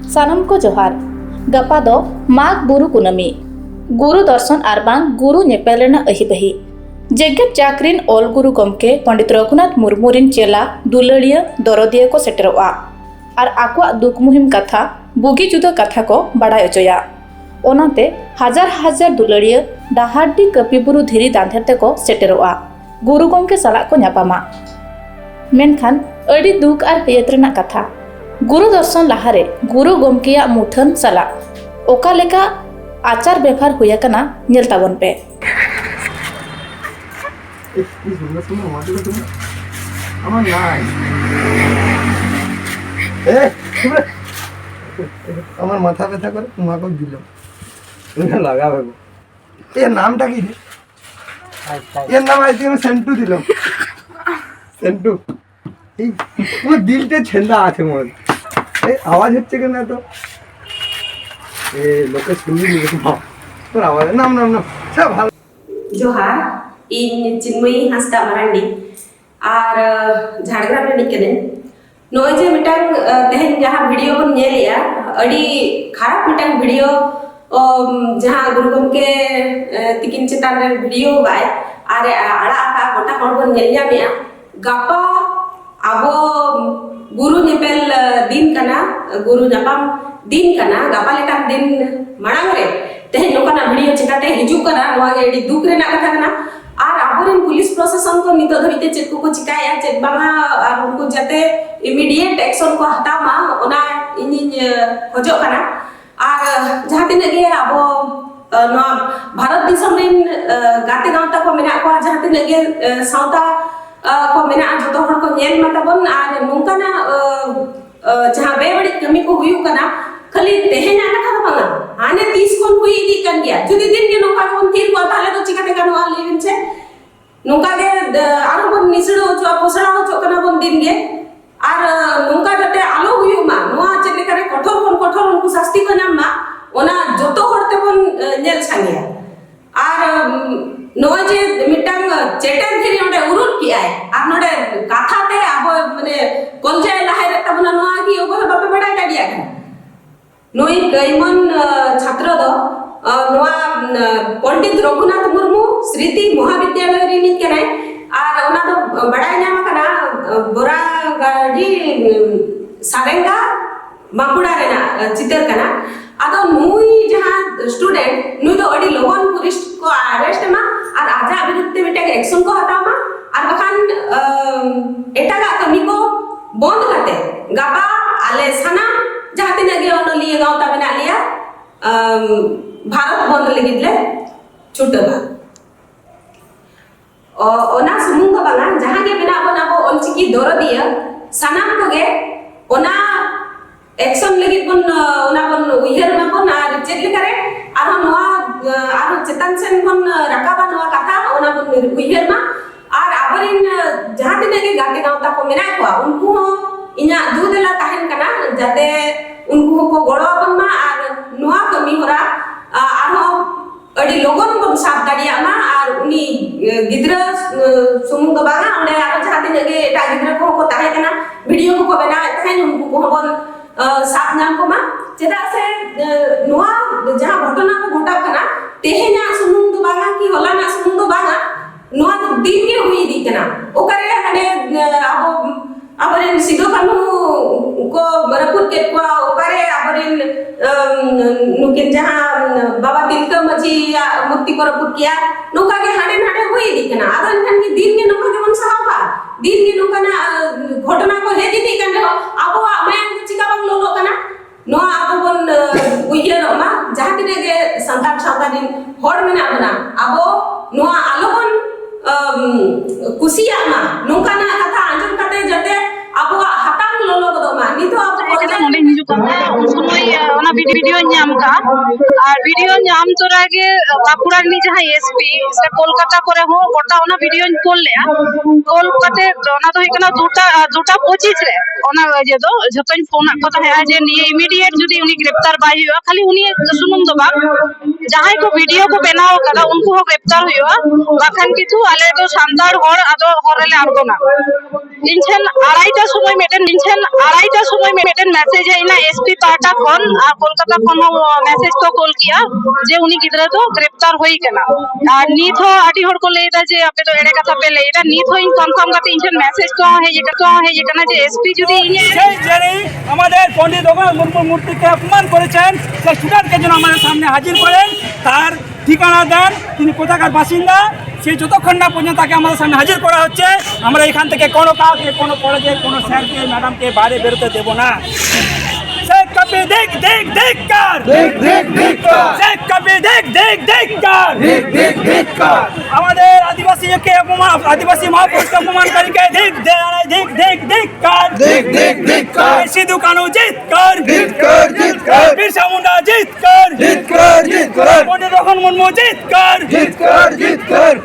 सानम को जोहार गपा दो माघ बुरु कुनमी गुरु दर्शन आरबांग गुरु नेपेलना अहिबही जेगेट जाकरिन ऑल गुरु गमके पंडित रघुनाथ मुर्मुरिन चेला दुलड़िया दरदिया को सेटरोआ और आकुआ दुख मुहिम कथा बुगी जुदा कथा को बड़ाय अचोया ओनाते हजार हजार दुलड़िया डाहाडी कपिबुरु धीरी दांधेते को सेटरोआ गुरु गमके सला को न्यापामा मेनखान अड़ी दुख और हेयतरना कथा गुरु दर्शन लहारे गुरु गमकेया मुठन सला ओका लेका आचार व्यवहार हुया कना नेल ताबन पे আমার মাথা ব্যথা করে তোমাকে দিল তুমি লাগা ভাবো এর নামটা কি রে এর নাম আইছি আমি সেন্টু দিলাম সেন্টু এই পুরো দিলতে ছেন্দা আছে মোর এই আওয়াজ হচ্ছে কেন এত এ লোকে শুনি না তোর আওয়াজ নাম নাম নাম সব ভালো जोहार इन चिन्मयी हांसदा मारांडी और झाड़ग्राम रे निकने नोय जे मिटांग तेहन जहां वीडियो बन नेलिया अडी खराब मिटांग वीडियो जहां गुरु गमके तिकिन चेतान रे वीडियो बाय आरे आड़ा का गोटा हर बन नेलिया मिया गापा आबो गुरु नेपेल दिन कना गुरु नापाम दिन कना गापा लेकान दिन मांग रे तेहन लोकाना वीडियो चिकाते हिजु कना नोआ गे एडी दुख रे ना कथा कना और आबोरेन पुलिस प्रशासन को नितो धरिते चेक को चिकाया चेक बांगा और उनको जाते इमीडिएट एक्शन को हटामा ओना इनि खोजो कना और जहां तिने गे आबो नो भारत दिसम रेन गाते गांवता को मेना को जहां तिने गे सावता को मेना जतो हर को नेल माताबन और नोंकाना जहां बेबड़ी कमी को हुयु कना खाली तेहेना कथा बांगा हाने 30 कोन हुई दी कन गया जुदी दिन के नोका कोन तीर को ताले तो चिकाते कानो आ लेविन छे नोका के आरो बन निसड़ो जो पोसड़ा हो कना बन दिन गे और नोका जते आलो हुयु मा नोआ चले करे कठोर उनको शास्ति को नाम मा ओना जतो हरते बन नेल सांगिया और नोआ जे मिटांग चेटर फिरी ओडे उरुन किया और नोडे काथाते आबो माने कलजे लाहे रे तबना नोआ की ओबो बापे बडा डाडिया नोई गैमन छात्र दो नोआ पंडित रघुनाथ मुर्मू स्मृति महाविद्यालय रे निक करे और ओना दो बडाय नाम कना बोरा गाडी सारेंगा माकुड़ा रे ना चितर कना आदो नुई जहां स्टूडेंट नुई दो अडी लोगन पुलिस को अरेस्ट मा और आजा विरुद्ध मिटा एक्शन को हटामा और बखान एटागा कमी को बंद करते गाबा आले सना जहां तिना गे ओनो लिए गांवता बना लिया भारत बंद लगिदले छुटबा ओना सुमुंग बांगा जहां गे बिना बनाबो ओलचिकी दरदिया सनाम को गे ओना एक्शन लगिद बन ओना बन उइहर मा बन आर चेक करे आरो नोआ आरो चेतन सेन बन रकाबा नोआ कथा ओना बन उइहर मा आर आबरिन जहां तिना गे गाते गांवता को मेना को उनको इना दूधला ताहन कना जाते उनको को गड़ोबन मा और नोआ कमी होरा आरो अडी लोगन बन साथ दाड़िया मा और उनी गिद्रा सुमुंग बागा ओंडे आरो जहां तिना गे एटा गिद्रा को ताहे कना वीडियो को बना ताहे उनको को बन साथ नाम को मा चेदा से नोआ जहां घटना को घटा कना तेहेना सुमुंग बागा की होला ना सुमुंग बागा नोआ दिन के हुई दी कना ओकरे हडे आबो आबरेन सिदो कानु को बरपुर के को ओकरे आबरेन नुकिन जहां बाबा तिलका मजी मूर्ति को रपुर किया नोका के हाडे हाडे हुई दिखना आदन खान की दिन के नोका के मन सहाबा दिन के नोका ना घटना को हे दी कन आबो मैं चिका बंग लोलो कना नो आबो बन उइयर मा जहां तिने के संतान सावता दिन होड़ मेना बना आबो नो आलोबन कुसिया मा नोका ना कथा आंजम कते जते आबो हतांग लोलो गदो मा नितो आबो कोलका नोडे हिजु कना समय ओना वीडियो ᱧᱟᱢ का और वीडियो ᱧᱟᱢ तोरा के बाकुड़ा नी जहां एसपी से कोलकाता करे हो गोटा ओना वीडियो कोल लेया कोल कते ओना तो हिकना दुटा 25 रे ओना जे दो जतन फोन को ताहे जे नि इमीडिएट जदी उनी ग्रेप्तार बाय हुआ खाली उनी सुनुम दो बा जहां को वीडियो को बनाओ कदा उनको हो ग्रेप्तार हुआ बाखान किछु आले तो सांतार हर आदो हरले आरगोना इनछन आराइटा समय मेटन मैसेज है ना एसपी पाटा खन और कोलकाता खन मैसेज तो कॉल किया जे उनी गिदरा तो ग्रेप्तार होई केना और नीत हो आटी हर को लेदा जे आपे तो एड़े कथा पे लेदा नीत हो इन कंफर्म करते इनछन मैसेज तो है ये केना जे एसपी जुदी इने সেই জেনেই আমাদের পণ্ডিত রঘুনাথ মুর্মুর মূর্তিকে অপমান করেছেন সেই স্টুডেন্টকে যেন আমাদের সামনে হাজির করেন তার ঠিকানা দেন তিনি কোথাকার বাসিন্দা সেই যতক্ষণ না পর্যন্ত তাকে আমাদের সামনে হাজির করা হচ্ছে আমরা এখান থেকে কোনো কাউকে কোনো কলেজের কোনো স্যারকে ম্যাডামকে বাইরে বেরোতে দেবো না শেখ কবি দেখ কর শেখ কবি দেখ কর আমাদের আদিবাসীকে অপমান আদিবাসী মহাপুরুষকে অপমানকারীকে দেখ কর সিধু কানু জিত কর বিরসা মুন্ডা জিত কর পণ্ডিত রঘুনাথ মুর্মু জিত কর